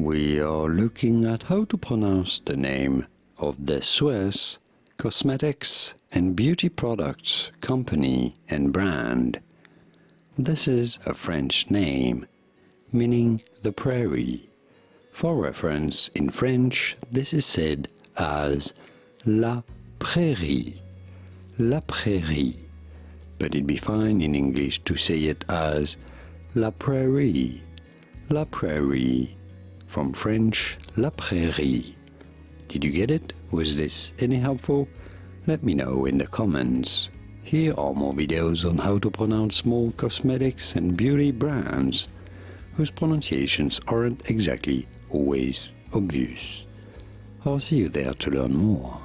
We are looking at how to pronounce the name of the Swiss cosmetics and beauty products company and brand. This is a French name, meaning the Prairie. For reference, in French, this is said as La Prairie, La Prairie, but it'd be fine in English to say it as La Prairie, La Prairie, from French La Prairie. Did you get it? Was this any helpful? Let me know in the comments. Here are more videos on how to pronounce small cosmetics and beauty brands whose pronunciations aren't exactly always obvious. I'll see you there to learn more.